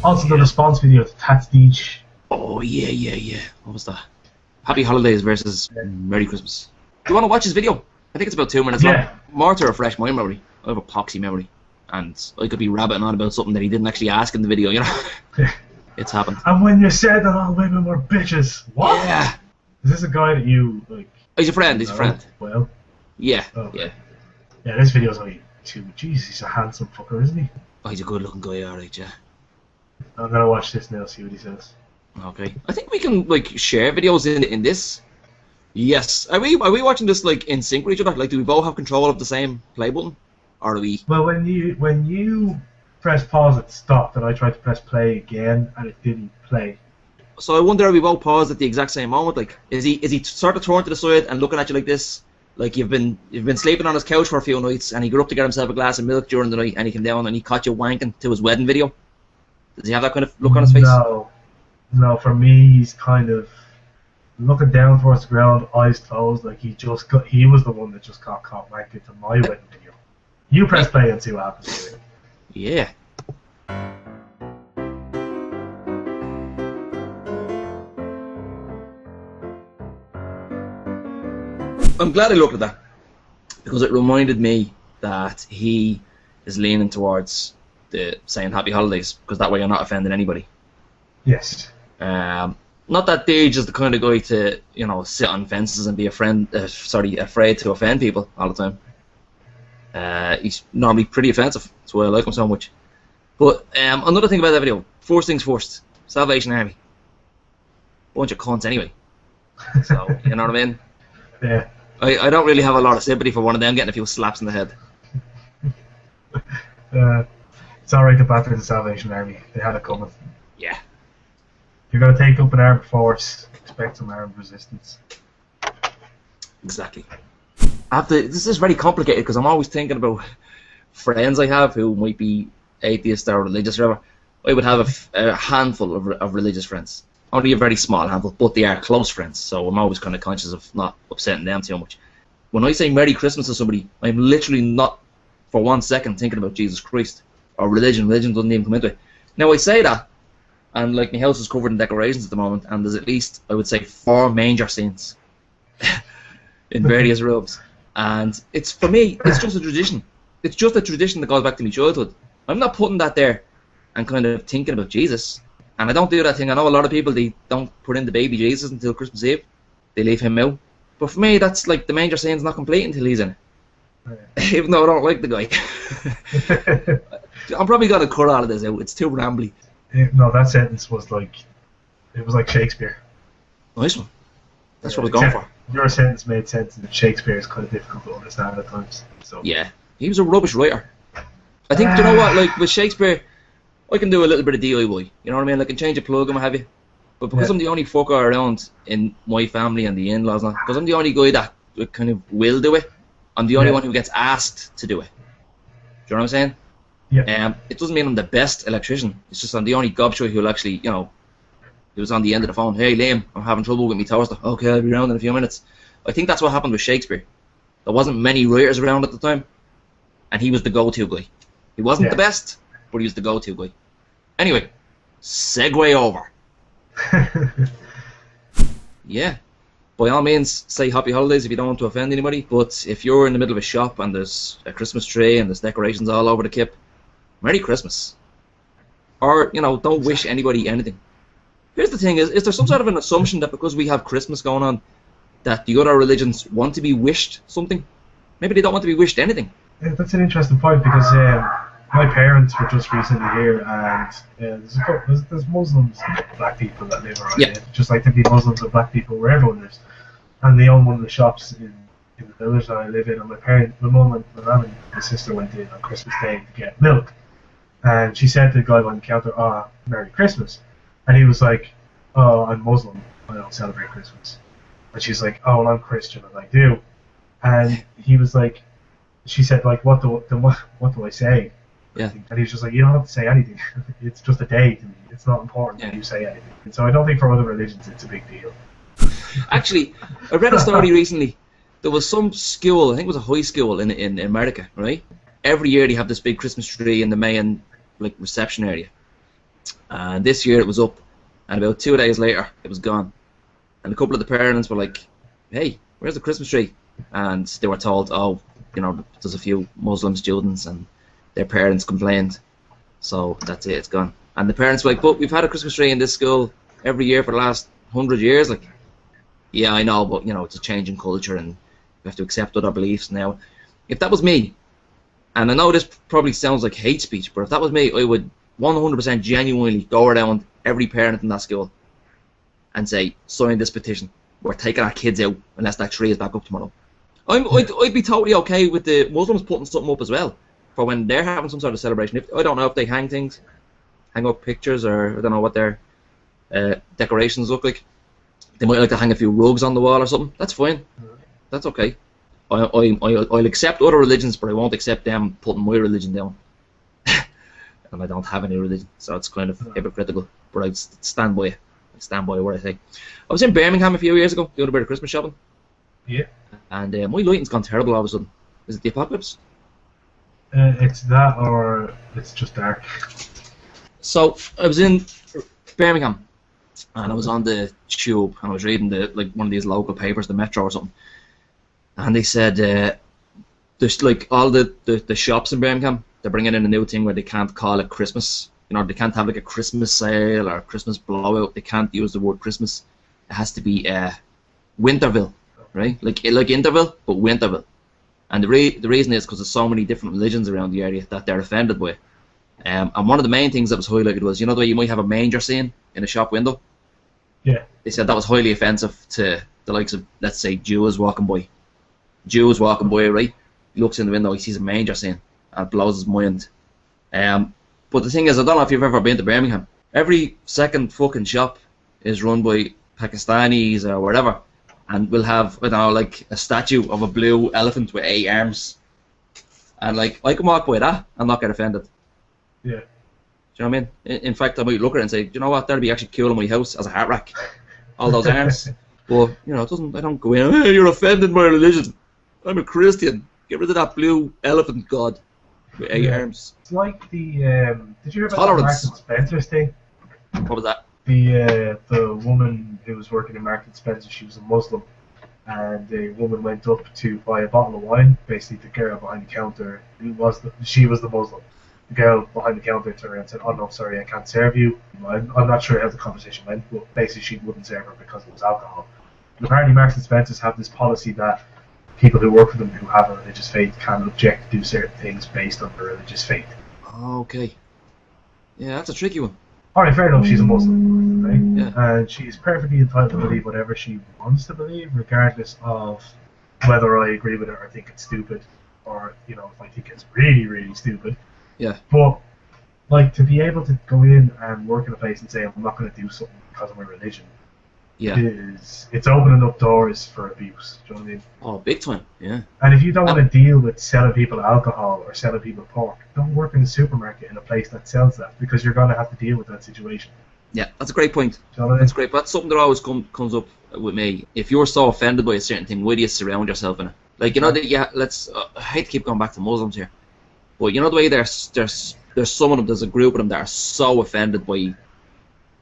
Also, the response video to Tats Deech. Oh, yeah. What was that? Happy Holidays versus Merry Christmas. Do you want to watch his video? I think it's about 2 minutes long. More to refresh my memory. I have a poxy memory. And I could be rabbiting on about something that he didn't actually ask in the video, you know? It's happened. And when you said that all women were bitches. What? Yeah. Is this a guy that you, like... He's a friend, he's a friend. Well? Yeah, yeah. Yeah, this video's only 2... Jeez, he's a handsome fucker, isn't he? Oh, he's a good looking guy, alright, yeah. I'm gonna watch this now, see what he says. Okay. I think we can, like, share videos in this. Yes. Are we watching this, like, in sync with each other? Like, do we both have control of the same play button? Or do we... Well, when you press pause, it stopped, and I tried to press play again, and it didn't play. So I wonder, are we both paused at the exact same moment? Like, is he sort of turned to the side and looking at you like this? Like you've been sleeping on his couch for a few nights, and he got up to get himself a glass of milk during the night, and he came down and he caught you wanking to his wedding video. Does he have that kind of look on his face? No. For me, he's kind of looking down towards the ground, eyes closed, like he was the one that just got caught wanking to my wedding video. You press play and see what happens. Yeah. I'm glad I looked at that, because it reminded me that he is leaning towards the saying Happy Holidays, because that way you're not offending anybody. Yes. Not that Deej is the kind of guy to, you know, sit on fences and be afraid to offend people all the time. He's normally pretty offensive. That's why I like him so much. But another thing about that video, first things first, Salvation Army. Bunch of cunts anyway. So, you know what I mean? Yeah. I don't really have a lot of sympathy for one of them getting a few slaps in the head. It's alright to batter the Salvation Army. They had it coming. Yeah. If you're going to take up an armed force, expect some armed resistance. Exactly. This is very complicated, because I'm always thinking about friends I have who might be atheist or religious or whatever. I would have a handful of religious friends. Only a very small handful, but they are close friends, so I'm always kind of conscious of not upsetting them too much. When I say Merry Christmas to somebody, I'm literally not for 1 second thinking about Jesus Christ or religion. Religion doesn't even come into it. Now I say that, and like my house is covered in decorations at the moment, and there's at least, I would say, 4 manger scenes in various rooms. And it's, for me, it's just a tradition. It's just a tradition that goes back to my childhood. I'm not putting that there and kind of thinking about Jesus. And I don't do that thing. I know a lot of people, they don't put in the baby Jesus until Christmas Eve. They leave him out. But for me, that's like the manger scene's not complete until he's in it. Yeah. Even though I don't like the guy. I'm probably going to cut all of this out. It's too rambly. No, that sentence was like, it was like Shakespeare. Nice one. That's what I was going for. Your sentence made sense, and Shakespeare is kind of difficult to understand at times. So. Yeah, he was a rubbish writer. I think, you know what, like with Shakespeare, I can do a little bit of DIY, you know what I mean? I can change a plug and what have you. But because I'm the only fucker around in my family and the in-laws, because I'm the only guy that kind of will do it, I'm the only one who gets asked to do it. Do you know what I'm saying? Yeah. It doesn't mean I'm the best electrician. It's just I'm the only gobshite who'll actually, you know, he was on the end of the phone. Hey, Liam, I'm having trouble with my toaster. Okay, I'll be around in a few minutes. I think that's what happened with Shakespeare. There wasn't many writers around at the time, and he was the go-to guy. He wasn't the best, but he was the go-to guy. Anyway, segue over. Yeah. By all means, say Happy Holidays if you don't want to offend anybody, but if you're in the middle of a shop and there's a Christmas tree and there's decorations all over the kip, Merry Christmas. Or, you know, don't wish anybody anything. Here's the thing, is there some sort of an assumption that because we have Christmas going on, that the other religions want to be wished something? Maybe they don't want to be wished anything. Yeah, that's an interesting point, because my parents were just recently here, and there's Muslims and black people that live around here, just like there'd be Muslims and black people where everyone lives. And they own one of the shops in the village that I live in, and my mum and my sister went in on Christmas Day to get milk. And she said to the guy on the counter, "Oh, Merry Christmas." And he was like, "Oh, I'm Muslim, I don't celebrate Christmas." And she's like, "Oh, well, I'm Christian and I do." And he was like, she said, like, what do I say? Yeah. And he was just like, "You don't have to say anything. It's just a day to me. It's not important that you say anything." And so I don't think for other religions it's a big deal. Actually, I read a story recently. There was some school, I think it was a high school in America, right? Every year they have this big Christmas tree in the main, like, reception area. And this year it was up, and about 2 days later it was gone. And a couple of the parents were like, "Hey, where's the Christmas tree?" And they were told, "Oh, there's a few Muslim students and their parents complained, so that's it, it's gone." And the parents were like, "But we've had a Christmas tree in this school every year for the last 100 years." Like, yeah, I know, but it's a change in culture, and we have to accept other beliefs now. If that was me, and I know this probably sounds like hate speech, but if that was me, I would 100% genuinely go around every parent in that school and say, "Sign this petition. We're taking our kids out unless that tree is back up tomorrow." I'd be totally okay with the Muslims putting something up as well for when they're having some sort of celebration. I don't know if they hang up pictures, or I don't know what their decorations look like. They might like to hang a few rugs on the wall or something. That's fine. That's okay. I'll accept other religions, but I won't accept them putting my religion down. And I don't have any religion, so it's kind of hypocritical. But I stand by it. I stand by what I say. I was in Birmingham a few years ago doing a bit of Christmas shopping. Yeah. And my lighting's gone terrible all of a sudden. Is it the apocalypse? It's that, or it's just dark. So I was in Birmingham, and I was on the tube, and I was reading one of these local papers, the Metro or something, and they said there's like all the shops in Birmingham, they're bringing in a new thing where they can't call it Christmas. They can't have like a Christmas sale or a Christmas blowout. They can't use the word Christmas. It has to be Winterville, right? Like Interville, but Winterville. And the reason is because there's so many different religions around the area that they're offended by. And one of the main things that was highlighted was, the way you might have a manger scene in a shop window? Yeah. They said that was highly offensive to the likes of, let's say, Jews walking by. Jews walking by, right? He looks in the window, he sees a manger scene, and it blows his mind. But the thing is, I don't know if you've ever been to Birmingham. Every second fucking shop is run by Pakistanis or whatever, and we'll have, I don't know, like a statue of a blue elephant with 8 arms. And like, I can walk by that and not get offended. Yeah. Do you know what I mean? In fact, I might look at it and say, "Do you know what? That'd be actually cool in my house as a hat rack. All those arms." But it doesn't. I don't go in. "Hey, you're offending my religion. I'm a Christian. Get rid of that blue elephant god with 8 arms." It's like the. Did you hear about Tolerance. the Marks and Spencer's thing? What was that? The woman who was working in Marks and Spencer, she was a Muslim, and the woman went up to buy a bottle of wine. Basically, the girl behind the counter, she was the Muslim. The girl behind the counter turned around and said, "Oh no, sorry, I can't serve you." I'm not sure how the conversation went, but basically she wouldn't serve her because it was alcohol. And apparently Marks and Spencer's have this policy that people who work for them who have a religious faith can object to do certain things based on their religious faith. Okay. Yeah, that's a tricky one. Alright, fair enough, she's a Muslim, right? Yeah. And she's perfectly entitled to believe whatever she wants to believe, regardless of whether I agree with it or think it's stupid, or, if I think it's really, really stupid. Yeah. But, to be able to go in and work in a place and say, "I'm not going to do something because of my religion," it's opening up doors for abuse. Do you know what I mean? Oh, big time, yeah. And if you don't want to deal with selling people alcohol or selling people pork, don't work in a supermarket in a place that sells that, because you're going to have to deal with that situation. Yeah, that's a great point. Do you know what I mean? That's great. But that's something that always comes up with me. If you're so offended by a certain thing, why do you surround yourself in it? I hate to keep going back to Muslims here, but the way there's some of them, there's a group of them that are so offended by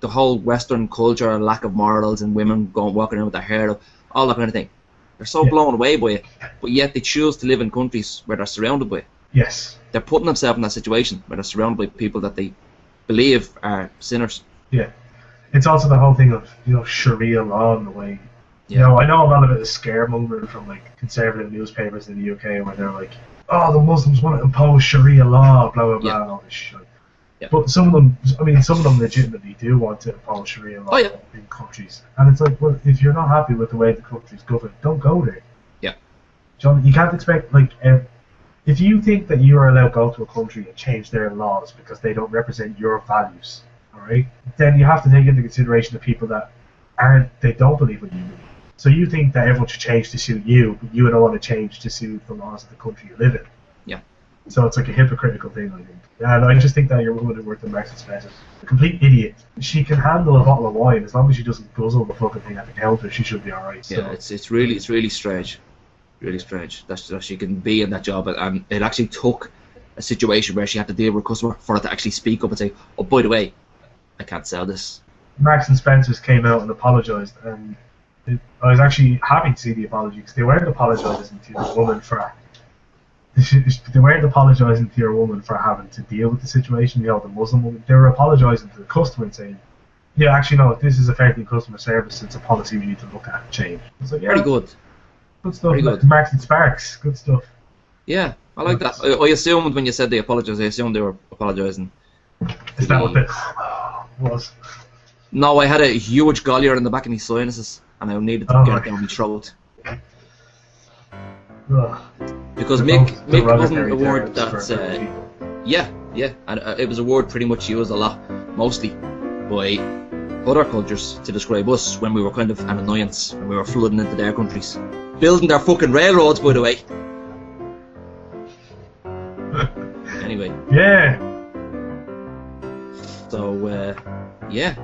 the whole Western culture, lack of morals, and women walking around with their hair up, all that kind of thing. They're so blown away by it, but yet they choose to live in countries where they're surrounded by it. Yes. They're putting themselves in that situation where they're surrounded by people that they believe are sinners. Yeah. It's also the whole thing of, Sharia law in the way. Yeah. I know a lot of it is scaremongering from conservative newspapers in the UK where they're like, "Oh, the Muslims want to impose Sharia law, blah blah blah," and all this shit. Yeah. But some of them legitimately do want to impose Sharia law in countries, and it's like, well, if you're not happy with the way the country's governed, don't go there. Yeah. John, you can't expect if you think that you are allowed to go to a country and change their laws because they don't represent your values, all right, then you have to take into consideration the people that they don't believe what you believe. So you think that everyone should change to suit you, but you don't want to change to suit the laws of the country you live in. Yeah. So it's like a hypocritical thing, I think. And I just think that your woman who worked in Marks and Spencer, a complete idiot. She can handle a bottle of wine as long as she doesn't guzzle the fucking thing at the counter. She should be alright. Yeah, so. It's really strange, really strange that she can be in that job, and it actually took a situation where she had to deal with a customer for her to actually speak up and say, "Oh, by the way, I can't sell this. Marks and Spencer's came out and apologised, and I was actually happy to see the apology because they weren't apologising to the woman for. They weren't apologising to your woman for having to deal with the situation. You know, the Muslim woman. They were apologising to the customer and saying, "Yeah, actually, no, this is affecting customer service. It's a policy we need to look at and change." It's like, yeah, Pretty good. good stuff. Pretty good. Marks and Sparks, good stuff. Yeah, I like that. I assumed when you said they apologised, I assumed they were apologising. Is that what it was? No, I had a huge gallure in the back of my sinuses, and I needed to get it down my throat. Ugh. Because Mick wasn't a word that's yeah, and it was a word pretty much used a lot, mostly by other cultures to describe us when we were kind of an annoyance, when we were flooding into their countries, building their fucking railroads, by the way. Anyway. Yeah. So yeah,